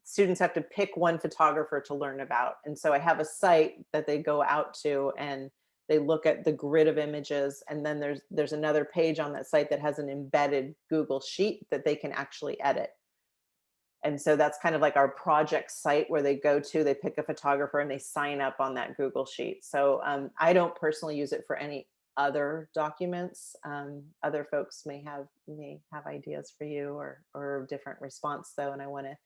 students have to pick one photographer to learn about. And so I have a site that they go out to and they look at the grid of images. And then there's another page on that site that has an embedded Google sheet that they can actually edit. And so that's kind of like our project site where they go to, they pick a photographer and they sign up on that Google sheet. So I don't personally use it for any other documents. Other folks may have ideas for you or different response though. And I want to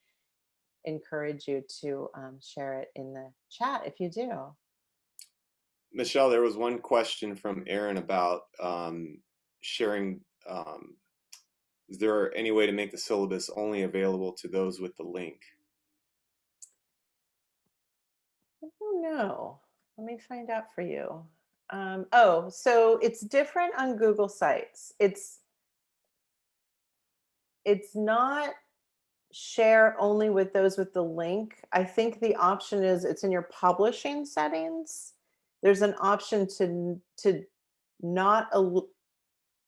encourage you to share it in the chat if you do. Michelle, there was one question from Aaron about sharing. Is there any way to make the syllabus only available to those with the link? I don't know. Let me find out for you. So it's different on Google Sites. It's not share only with those with the link. I think the option is it's in your publishing settings. There's an option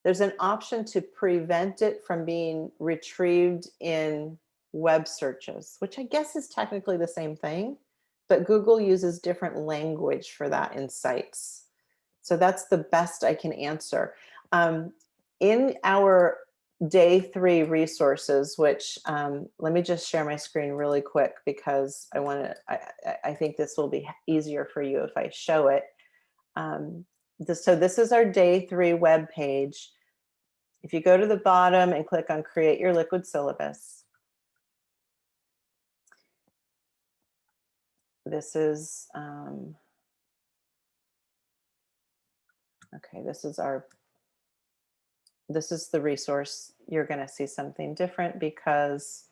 there's an option to prevent it from being retrieved in web searches, which I guess is technically the same thing, but Google uses different language for that in sites. So that's the best I can answer. In our day 3 resources, which let me just share my screen really quick because I think this will be easier for you if I show it. So this is our day 3 web page. If you go to the bottom and click on Create Your Liquid Syllabus, this is, okay, this is our this is the resource. You're going to see something different because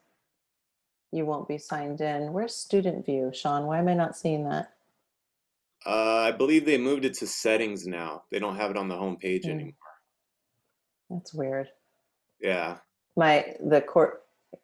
you won't be signed in. Where's student view, Sean? Why am I not seeing that? I believe they moved it to settings now. They don't have it on the home page anymore. That's weird. Yeah. The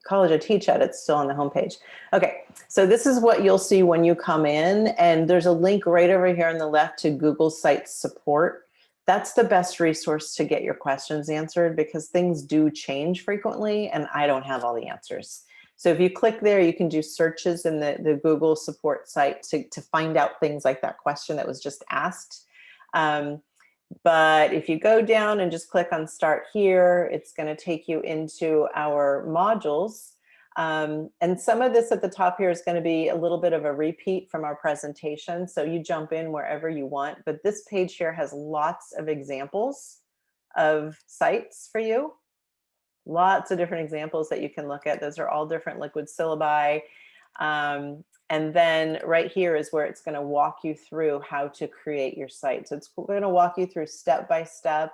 college I teach at, it's still on the homepage. Okay, so this is what you'll see when you come in, and there's a link right over here on the left to Google Sites support. That's the best resource to get your questions answered because things do change frequently and I don't have all the answers. So if you click there, you can do searches in the Google support site to find out things like that question that was just asked. But if you go down and just click on start here, it's going to take you into our modules. And some of this at the top here is going to be a little bit of a repeat from our presentation. So you jump in wherever you want. But this page here has lots of examples of sites for you. Lots of different examples that you can look at. Those are all different liquid syllabi. And then right here is where it's going to walk you through how to create your site. So it's going to walk you through step by step.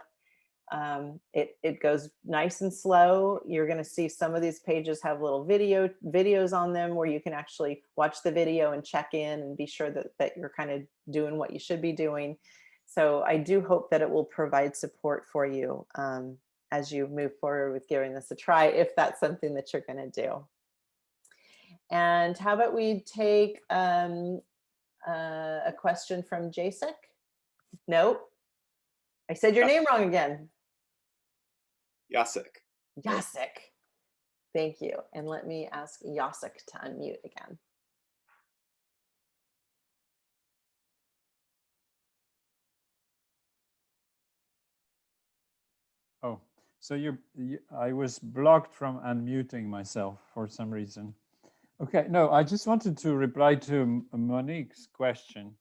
It goes nice and slow. You're going to see some of these pages have little videos on them where you can actually watch the video and check in and be sure that you're kind of doing what you should be doing. So I do hope that it will provide support for you as you move forward with giving this a try, if that's something that you're going to do. And how about we take a question from Jasek? Nope. I said your name wrong again. Jacek. Jacek. Thank you. And let me ask Jacek to unmute again. Oh, so I was blocked from unmuting myself for some reason. Okay, no, I just wanted to reply to Monique's question.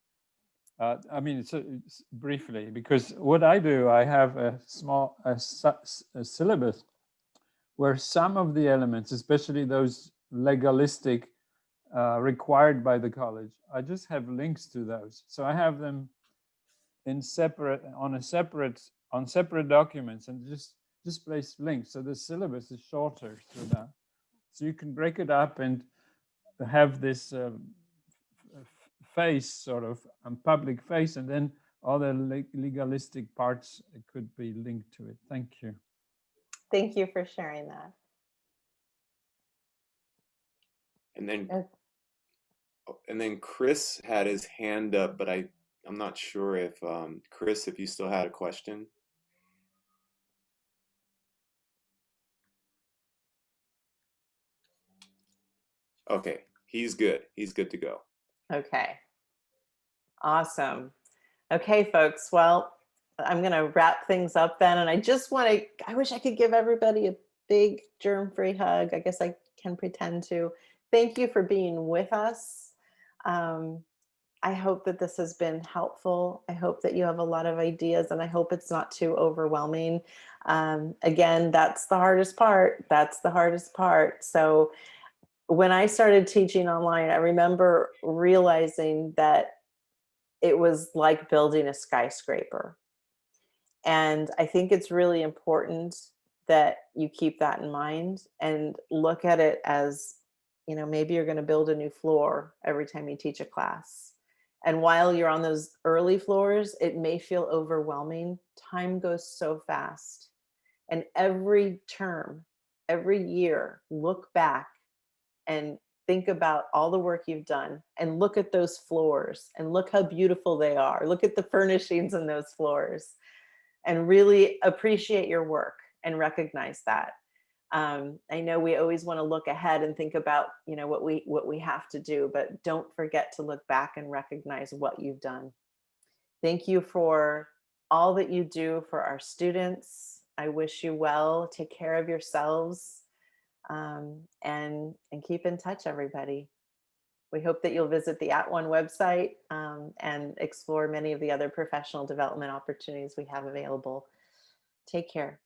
I mean, it's briefly, because what I do, I have a small syllabus where some of the elements, especially those legalistic required by the college, I just have links to those. So I have them in separate documents and just place links. So the syllabus is shorter through that. So you can break it up and have this face, sort of public face, and then all the legalistic parts could be linked to it. Thank you. Thank you for sharing that. And then Chris had his hand up, but I'm not sure if Chris, if you still had a question. Okay, he's good. He's good to go. Okay. Awesome. Okay, folks. Well, I'm going to wrap things up then. And I just want to, I wish I could give everybody a big germ-free hug. I guess I can pretend to. Thank you for being with us. I hope that this has been helpful. I hope that you have a lot of ideas, and I hope it's not too overwhelming. Again, that's the hardest part. That's the hardest part. So when I started teaching online, I remember realizing that it was like building a skyscraper. And I think it's really important that you keep that in mind and look at it as, you know, maybe you're going to build a new floor every time you teach a class. And while you're on those early floors, it may feel overwhelming. Time goes so fast. And every term, every year, look back and think about all the work you've done and look at those floors and look how beautiful they are. Look at the furnishings in those floors and really appreciate your work and recognize that. I know we always want to look ahead and think about, you know, what we have to do, but don't forget to look back and recognize what you've done. Thank you for all that you do for our students. I wish you well. Take care of yourselves, and keep in touch, everybody. We hope that you'll visit the @ONE website and explore many of the other professional development opportunities we have available. Take care.